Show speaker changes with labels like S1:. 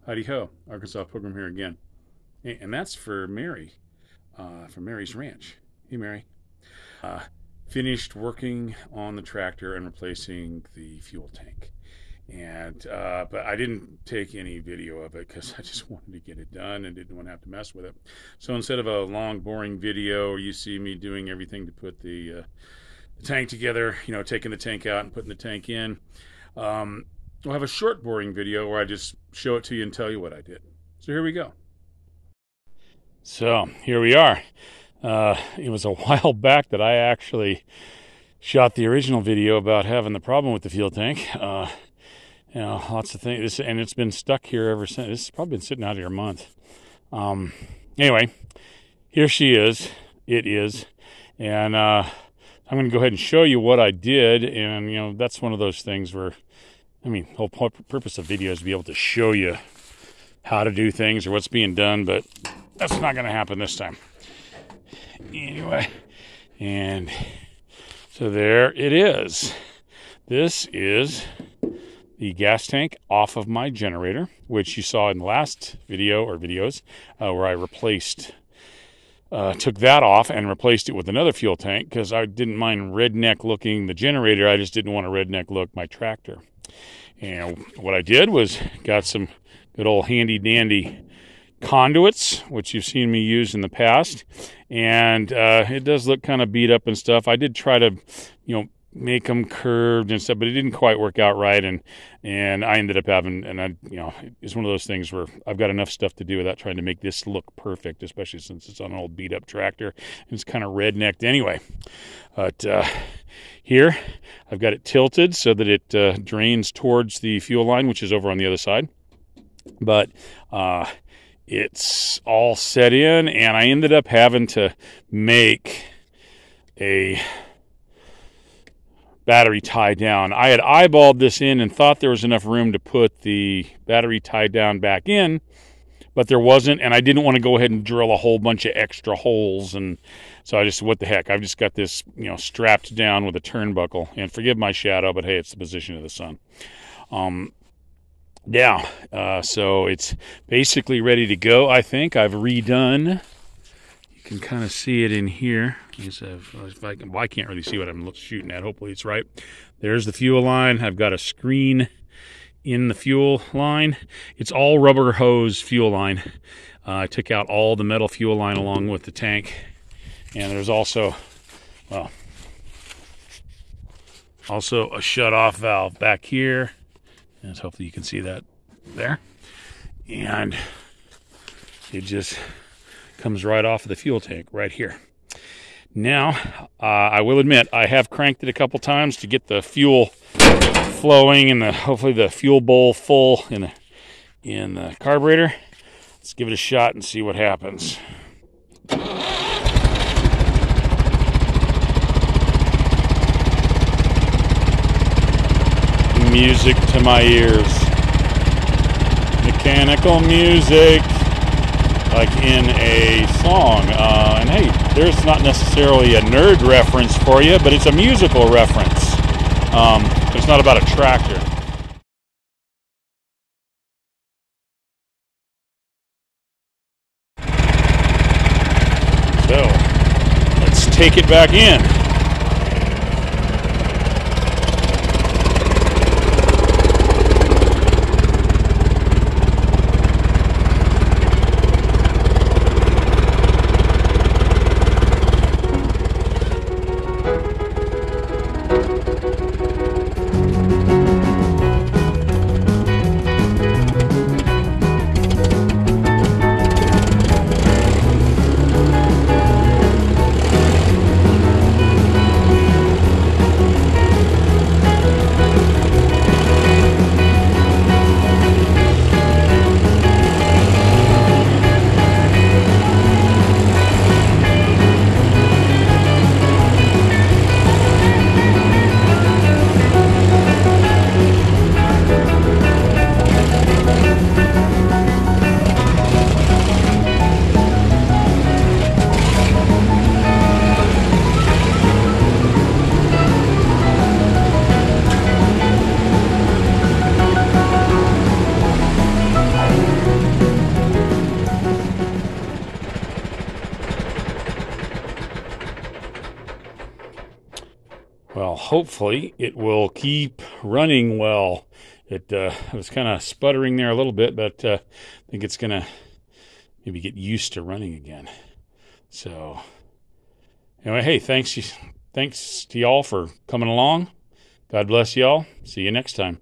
S1: Heidi Ho, Arkansas Pilgrim here again. And that's for Mary, from Mary's Ranch. Hey, Mary. Uh, Finished working on the tractor and replacing the fuel tank. And but I didn't take any video of it because I just wanted to get it done and didn't want to have to mess with it. So instead of a long, boring video where you see me doing everything to put the tank together, taking the tank out and putting the tank in, we'll have a short, boring video where I just show it to you and tell you what I did. So here we go. So here we are. It was a while back that I actually shot the original video about having the problem with the fuel tank. Lots of things, and it's been stuck here ever since. It's probably been sitting out here a month. Anyway, here she is. It is, and I'm going to go ahead and show you what I did. And that's one of those things where, the whole purpose of video is to be able to show you how to do things or what's being done, but that's not going to happen this time. Anyway, and so there it is. This is the gas tank off of my generator, which you saw in the last video or videos where I took that off and replaced it with another fuel tank because I didn't mind redneck looking the generator. I just didn't want to redneck look my tractor. And what I did was got some good old handy dandy conduits, which you've seen me use in the past. And it does look kind of beat up and stuff. I did try to, make them curved and stuff, but it didn't quite work out right, and I ended up having, it's one of those things where I've got enough stuff to do without trying to make this look perfect, especially since it's on an old beat up tractor and it's kind of rednecked anyway. But here I've got it tilted so that it drains towards the fuel line, which is over on the other side, but it's all set in, and I ended up having to make a battery tie down. I had eyeballed this in and thought there was enough room to put the battery tie down back in, but there wasn't, and I didn't want to go ahead and drill a whole bunch of extra holes, and so I just, what the heck, I've just got this, strapped down with a turnbuckle, and forgive my shadow, but hey, it's the position of the sun. So it's basically ready to go. I think I've redone, you can kind of see it in here. I can't really see what I'm shooting at. Hopefully it's right. There's the fuel line. I've got a screen in the fuel line. It's all rubber hose fuel line. I took out all the metal fuel line along with the tank. And there's also a shut-off valve back here. And hopefully you can see that there. And it just comes right off of the fuel tank right here. Now, I will admit, I have cranked it a couple times to get the fuel flowing and hopefully the fuel bowl full in the carburetor. Let's give it a shot and see what happens. Music to my ears. Mechanical music, like in a song. And hey, there's not necessarily a nerd reference for you, but it's a musical reference. It's not about a tractor. So, let's take it back in. well, hopefully it will keep running well. It was kind of sputtering there a little bit, but I think it's going to maybe get used to running again. So anyway, hey, thanks to y'all for coming along. God bless y'all. See you next time.